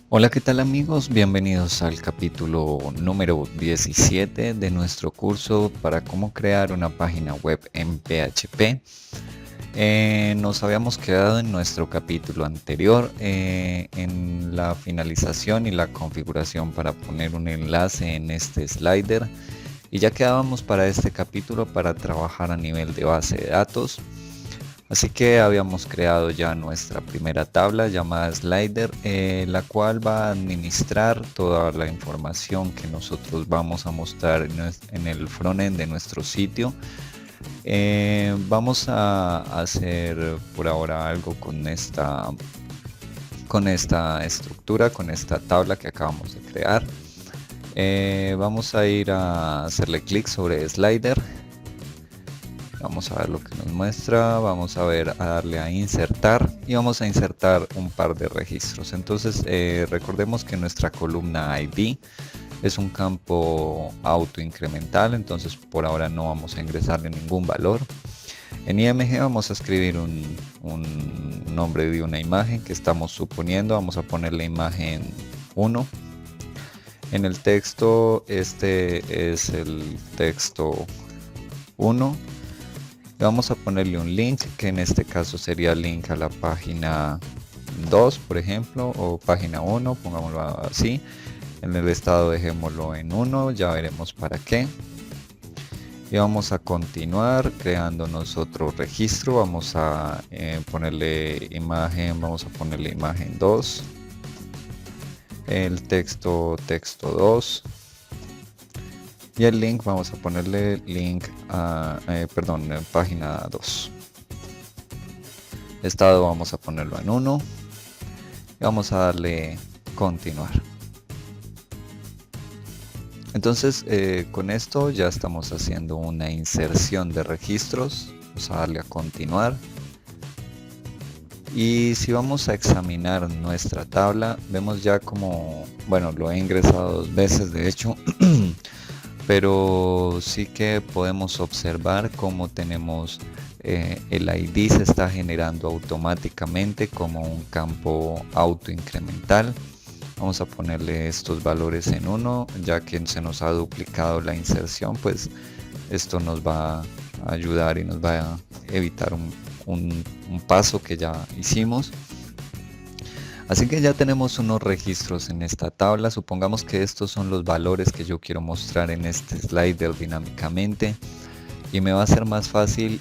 Hola, ¿qué tal amigos? Bienvenidos al capítulo número 17 de nuestro curso para cómo crear una página web en PHP. Nos habíamos quedado en nuestro capítulo anterior en la finalización y la configuración para poner un enlace en este slider y ya quedábamos para este capítulo para trabajar a nivel de base de datos. Así que habíamos creado ya nuestra primera tabla llamada Slider, la cual va a administrar toda la información que nosotros vamos a mostrar en el frontend de nuestro sitio. Vamos a hacer por ahora algo con esta estructura, con esta tabla que acabamos de crear. Vamos a ir a hacerle clic sobre Slider. Vamos a ver lo que nos muestra, vamos a darle a insertar y vamos a insertar un par de registros. Entonces recordemos que nuestra columna ID es un campo autoincremental, entonces por ahora no vamos a ingresarle ningún valor. En IMG vamos a escribir un nombre de una imagen que estamos suponiendo, vamos a ponerle imagen 1. En el texto, este es el texto 1. Vamos a ponerle un link, que en este caso sería link a la página 2, por ejemplo, o página 1, pongámoslo así. En el estado dejémoslo en 1, ya veremos para qué. Y vamos a continuar creándonos otro registro. Vamos a ponerle imagen, vamos a ponerle imagen 2. El texto 2. Y el link vamos a ponerle link a, página 2. Estado vamos a ponerlo en 1. Y vamos a darle continuar. Entonces con esto ya estamos haciendo una inserción de registros. Vamos a darle a continuar. Y si vamos a examinar nuestra tabla, vemos ya como, bueno, lo he ingresado 2 veces de hecho. Pero sí que podemos observar cómo tenemos el ID se está generando automáticamente como un campo autoincremental. Vamos a ponerle estos valores en 1, ya que se nos ha duplicado la inserción, pues esto nos va a ayudar y nos va a evitar un paso que ya hicimos. Así que ya tenemos unos registros en esta tabla. Supongamos que estos son los valores que yo quiero mostrar en este slider dinámicamente. Y me va a ser más fácil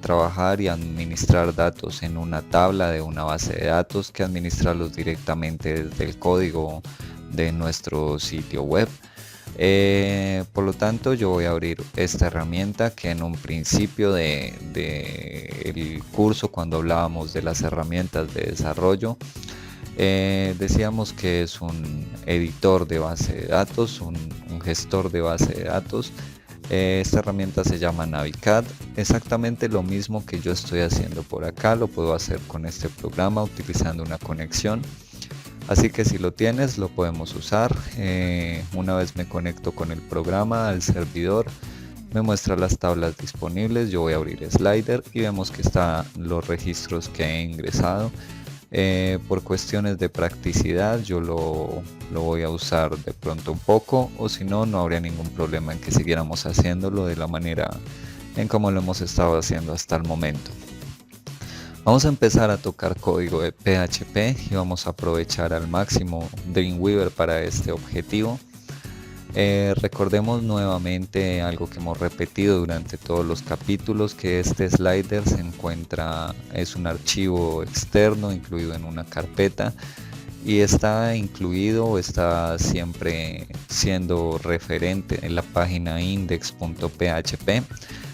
trabajar y administrar datos en una tabla de una base de datos que administrarlos directamente desde el código de nuestro sitio web. Por lo tanto, yo voy a abrir esta herramienta que en un principio del curso, cuando hablábamos de las herramientas de desarrollo, decíamos que es un editor de base de datos, un gestor de base de datos. Esta herramienta se llama Navicat. Exactamente lo mismo que yo estoy haciendo por acá lo puedo hacer con este programa utilizando una conexión. Así que si lo tienes lo podemos usar. Una vez me conecto con el programa al servidor, me muestra las tablas disponibles. Yo voy a abrir Slider y vemos que están los registros que he ingresado. Por cuestiones de practicidad yo lo voy a usar de pronto un poco, o si no, no habría ningún problema en que siguiéramos haciéndolo de la manera en como lo hemos estado haciendo hasta el momento. Vamos a empezar a tocar código de PHP y vamos a aprovechar al máximo Dreamweaver para este objetivo. Recordemos nuevamente algo que hemos repetido durante todos los capítulos, que este slider es un archivo externo incluido en una carpeta y está incluido o está siempre siendo referente en la página index.php.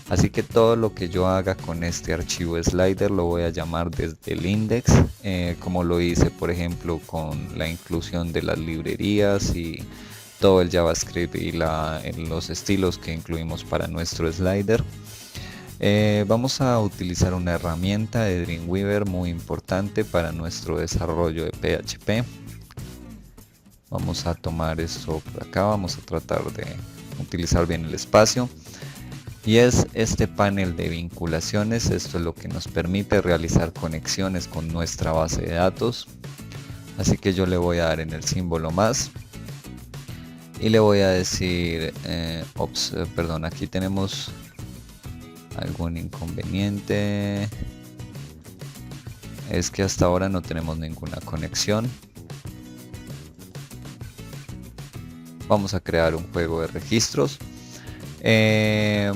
Así que todo lo que yo haga con este archivo slider lo voy a llamar desde el index, como lo hice por ejemplo con la inclusión de las librerías y todo el JavaScript y los estilos que incluimos para nuestro slider. Vamos a utilizar una herramienta de Dreamweaver muy importante para nuestro desarrollo de PHP. Vamos a tomar esto por acá, vamos a tratar de utilizar bien el espacio. Y es este panel de vinculaciones. Esto es lo que nos permite realizar conexiones con nuestra base de datos. Así que yo le voy a dar en el símbolo más y le voy a decir, perdón, aquí tenemos algún inconveniente. Es que hasta ahora no tenemos ninguna conexión. Vamos a crear un juego de registros.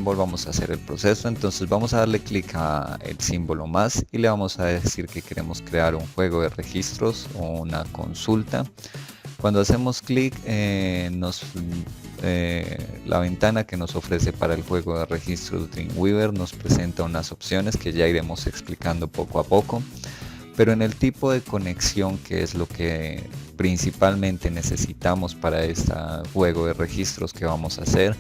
Volvamos a hacer el proceso. Entonces vamos a darle clic a el símbolo más y le vamos a decir que queremos crear un juego de registros o una consulta. Cuando hacemos clic, la ventana que nos ofrece para el juego de registros Dreamweaver nos presenta unas opciones que ya iremos explicando poco a poco. Pero en el tipo de conexión, que es lo que principalmente necesitamos para este juego de registros que vamos a hacer,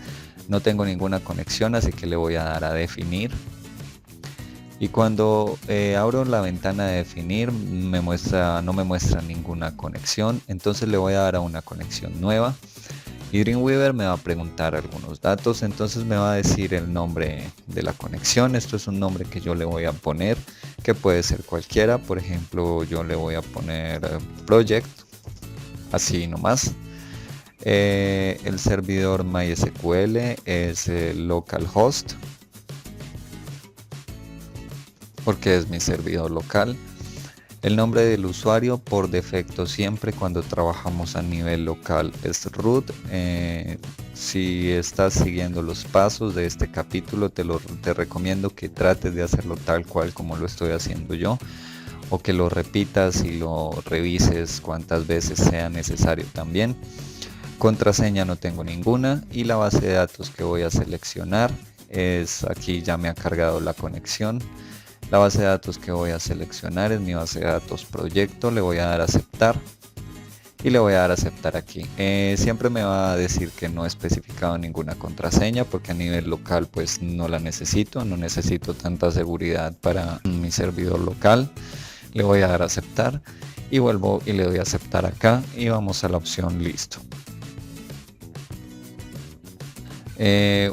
no tengo ninguna conexión, así que le voy a dar a definir. Y cuando abro la ventana de definir, no me muestra ninguna conexión, entonces le voy a dar a una conexión nueva. Y Dreamweaver me va a preguntar algunos datos, entonces me va a decir el nombre de la conexión. Esto es un nombre que yo le voy a poner, que puede ser cualquiera. Por ejemplo, yo le voy a poner Project, así nomás. El servidor MySQL es localhost, porque es mi servidor local. El nombre del usuario por defecto siempre cuando trabajamos a nivel local es root. Si estás siguiendo los pasos de este capítulo, te recomiendo que trates de hacerlo tal cual como lo estoy haciendo yo, o que lo repitas y lo revises cuantas veces sea necesario también. Contraseña no tengo ninguna, y la base de datos que voy a seleccionar es, aquí ya me ha cargado la conexión. La base de datos que voy a seleccionar es mi base de datos proyecto. Le voy a dar a aceptar y le voy a dar a aceptar aquí. Siempre me va a decir que no he especificado ninguna contraseña, porque a nivel local pues no la necesito, no necesito tanta seguridad para mi servidor local. Le voy a dar a aceptar y vuelvo y le doy a aceptar acá y vamos a la opción listo.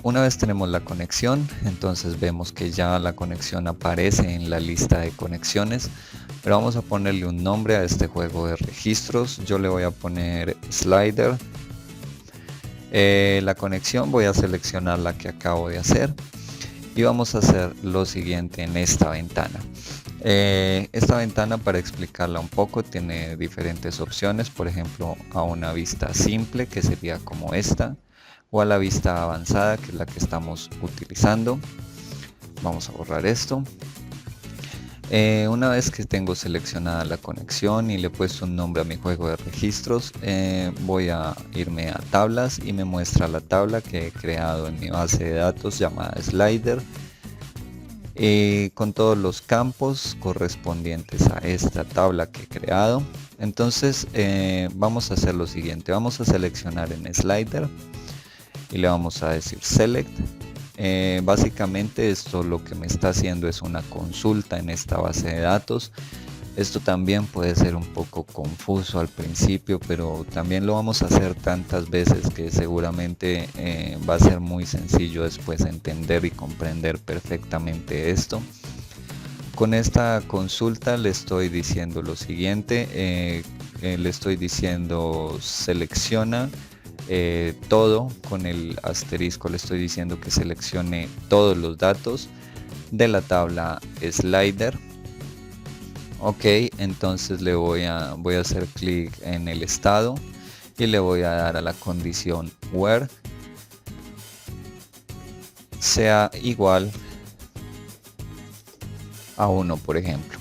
Una vez tenemos la conexión, entonces vemos que ya la conexión aparece en la lista de conexiones, pero vamos a ponerle un nombre a este juego de registros. Yo le voy a poner Slider. La conexión voy a seleccionar la que acabo de hacer y vamos a hacer lo siguiente en esta ventana. Esta ventana, para explicarla un poco, tiene diferentes opciones. Por ejemplo, a una vista simple, que sería como esta, o a la vista avanzada, que es la que estamos utilizando. Vamos a borrar esto. Una vez que tengo seleccionada la conexión y le he puesto un nombre a mi juego de registros, voy a irme a tablas y me muestra la tabla que he creado en mi base de datos llamada Slider, con todos los campos correspondientes a esta tabla que he creado. Entonces vamos a hacer lo siguiente. Vamos a seleccionar en Slider y le vamos a decir Select. Básicamente esto lo que me está haciendo es una consulta en esta base de datos. Esto también puede ser un poco confuso al principio, pero también lo vamos a hacer tantas veces que seguramente va a ser muy sencillo después entender y comprender perfectamente esto. Con esta consulta le estoy diciendo lo siguiente, le estoy diciendo selecciona todo. Con el asterisco le estoy diciendo que seleccione todos los datos de la tabla Slider. Ok, entonces le voy a hacer clic en el estado y le voy a dar a la condición where sea igual a 1, por ejemplo.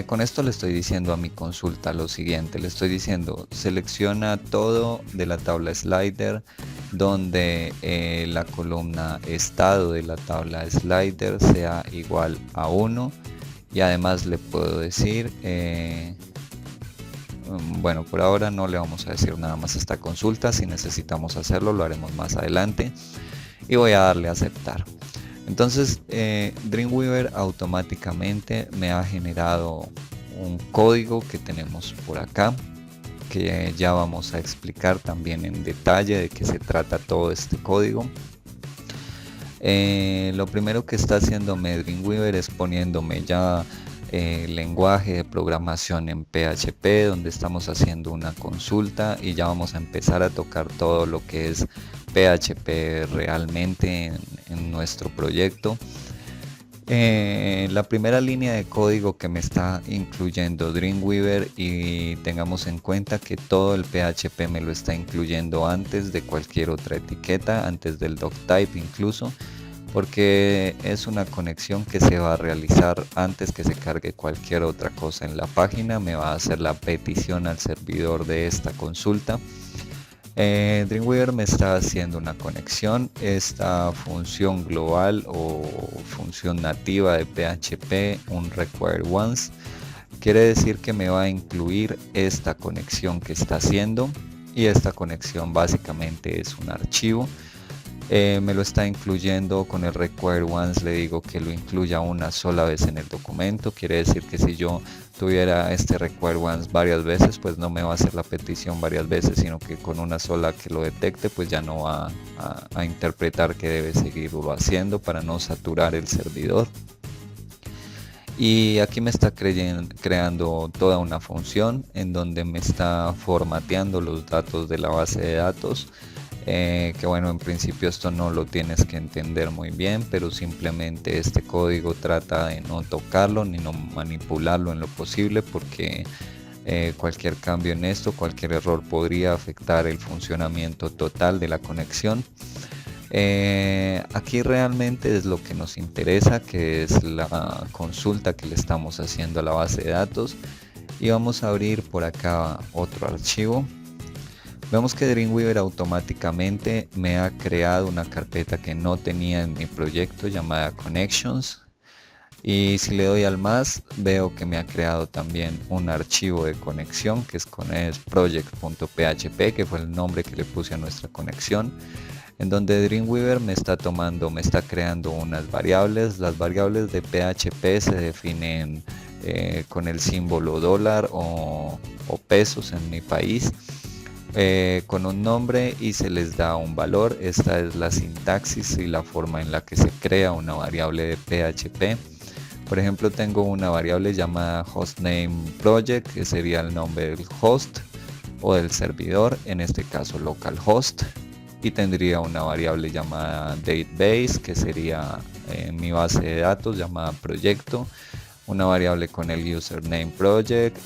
Con esto le estoy diciendo a mi consulta lo siguiente. Le estoy diciendo selecciona todo de la tabla Slider donde la columna estado de la tabla Slider sea igual a 1. Y además le puedo decir, bueno, por ahora no le vamos a decir nada más a esta consulta. Si necesitamos hacerlo, lo haremos más adelante. Y voy a darle a aceptar. Entonces Dreamweaver automáticamente me ha generado un código que tenemos por acá, que ya vamos a explicar también en detalle de qué se trata todo este código. Lo primero que está haciéndome Dreamweaver es poniéndome ya lenguaje de programación en PHP, donde estamos haciendo una consulta y ya vamos a empezar a tocar todo lo que es PHP realmente en nuestro proyecto. La primera línea de código que me está incluyendo Dreamweaver, y tengamos en cuenta que todo el PHP me lo está incluyendo antes de cualquier otra etiqueta, antes del doctype incluso, porque es una conexión que se va a realizar antes que se cargue cualquier otra cosa en la página. Me va a hacer la petición al servidor de esta consulta. Dreamweaver me está haciendo una conexión. Esta función global o función nativa de PHP, un require once, quiere decir que me va a incluir esta conexión que está haciendo, y esta conexión básicamente es un archivo. Me lo está incluyendo con el require once. Le digo que lo incluya una sola vez en el documento. Quiere decir que si yo tuviera este require once varias veces, pues no me va a hacer la petición varias veces, sino que con una sola que lo detecte, pues ya no va a interpretar que debe seguirlo haciendo para no saturar el servidor. Y aquí me está creando toda una función en donde me está formateando los datos de la base de datos. Que bueno, en principio esto no lo tienes que entender muy bien, pero simplemente este código trata de no tocarlo ni no manipularlo en lo posible, porque cualquier cambio en esto, cualquier error podría afectar el funcionamiento total de la conexión. Aquí realmente es lo que nos interesa, que es la consulta que le estamos haciendo a la base de datos, y vamos a abrir por acá otro archivo. Vemos que Dreamweaver automáticamente me ha creado una carpeta que no tenía en mi proyecto llamada Connections, y si le doy al más veo que me ha creado también un archivo de conexión que es project.php, que fue el nombre que le puse a nuestra conexión, en donde Dreamweaver me está creando unas variables. Las variables de PHP se definen con el símbolo dólar o pesos en mi país, con un nombre, y se les da un valor. Esta es la sintaxis y la forma en la que se crea una variable de PHP. Por ejemplo, tengo una variable llamada hostnameProject, que sería el nombre del host o del servidor, en este caso localhost, y tendría una variable llamada database, que sería mi base de datos llamada proyecto, una variable con el username project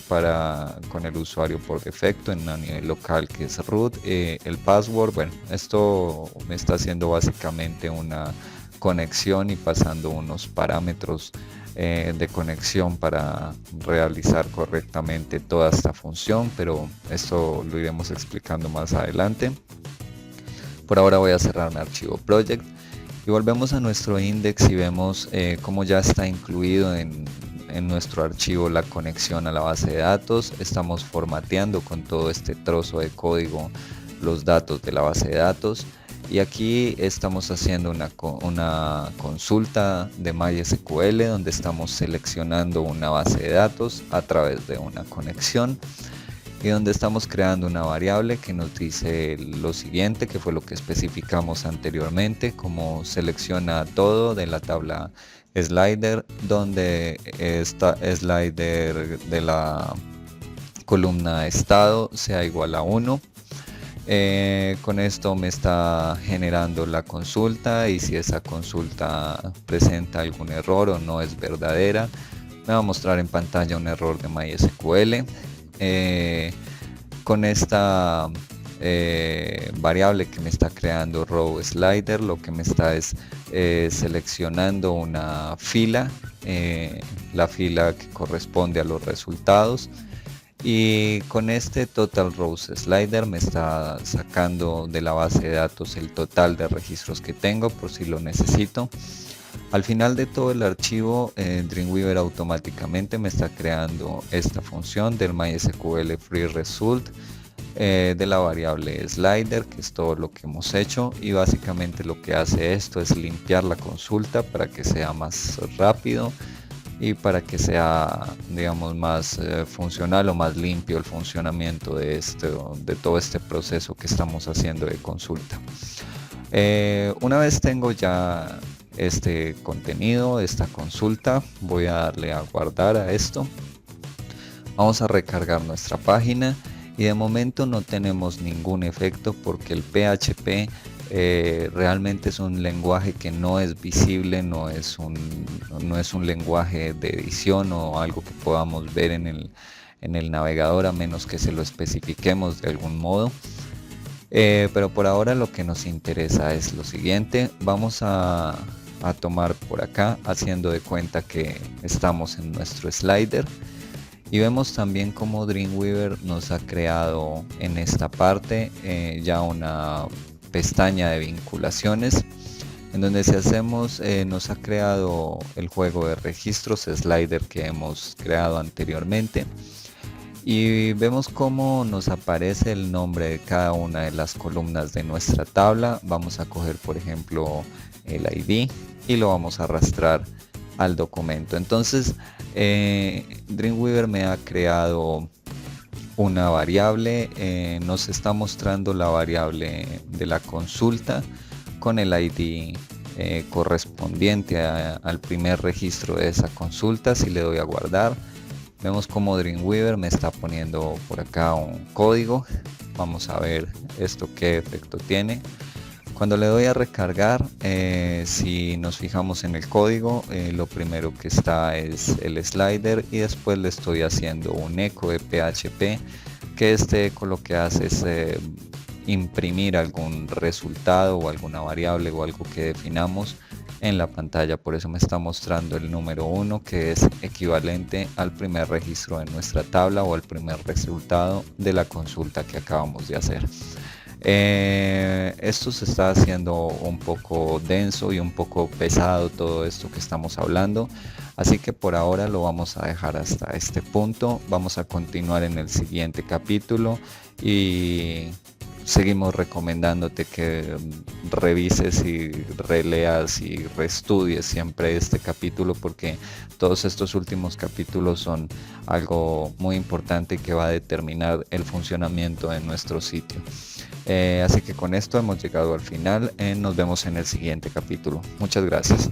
con el usuario por defecto en a nivel local, que es root, el password. Bueno, esto me está haciendo básicamente una conexión y pasando unos parámetros de conexión para realizar correctamente toda esta función, pero esto lo iremos explicando más adelante. Por ahora voy a cerrar mi archivo project y volvemos a nuestro index y vemos cómo ya está incluido en nuestro archivo la conexión a la base de datos. Estamos formateando con todo este trozo de código los datos de la base de datos, y aquí estamos haciendo una consulta de MySQL donde estamos seleccionando una base de datos a través de una conexión, y donde estamos creando una variable que nos dice lo siguiente, que fue lo que especificamos anteriormente, como selecciona todo de la tabla slider, donde esta slider de la columna estado sea igual a 1. Con esto me está generando la consulta, y si esa consulta presenta algún error o no es verdadera, me va a mostrar en pantalla un error de MySQL. Con esta variable que me está creando row slider, lo que me está es seleccionando una fila, la fila que corresponde a los resultados, y con este total rows slider me está sacando de la base de datos el total de registros que tengo por si lo necesito. Al final de todo el archivo, Dreamweaver automáticamente me está creando esta función del MySQL free result, de la variable slider, que es todo lo que hemos hecho, y básicamente lo que hace esto es limpiar la consulta para que sea más rápido y para que sea, digamos, más funcional o más limpio el funcionamiento de todo este proceso que estamos haciendo de consulta. Una vez tengo ya este contenido, esta consulta. Voy a darle a guardar a esto. Vamos a recargar nuestra página y de momento no tenemos ningún efecto porque el PHP realmente es un lenguaje que no es visible, no es un lenguaje de edición o algo que podamos ver en el navegador, a menos que se lo especifiquemos de algún modo. Pero por ahora lo que nos interesa es lo siguiente. Vamos a tomar por acá, haciendo de cuenta que estamos en nuestro slider. Y vemos también como Dreamweaver nos ha creado en esta parte ya una pestaña de vinculaciones, en donde si hacemos, nos ha creado el juego de registros slider que hemos creado anteriormente. Y vemos cómo nos aparece el nombre de cada una de las columnas de nuestra tabla. Vamos a coger, por ejemplo, el ID y lo vamos a arrastrar al documento. Entonces Dreamweaver me ha creado una variable, nos está mostrando la variable de la consulta con el ID correspondiente al primer registro de esa consulta. Si le doy a guardar, vemos como Dreamweaver me está poniendo por acá un código. Vamos a ver esto qué efecto tiene. Cuando le doy a recargar, si nos fijamos en el código, lo primero que está es el slider y después le estoy haciendo un eco de PHP, que este eco lo que hace es imprimir algún resultado o alguna variable o algo que definamos en la pantalla. Por eso me está mostrando el número 1, que es equivalente al primer registro de nuestra tabla o al primer resultado de la consulta que acabamos de hacer. Esto se está haciendo un poco denso y un poco pesado, todo esto que estamos hablando, así que por ahora lo vamos a dejar hasta este punto. Vamos a continuar en el siguiente capítulo y seguimos recomendándote que revises y releas y reestudies siempre este capítulo, porque todos estos últimos capítulos son algo muy importante que va a determinar el funcionamiento de nuestro sitio. Así que con esto hemos llegado al final. Nos vemos en el siguiente capítulo. Muchas gracias.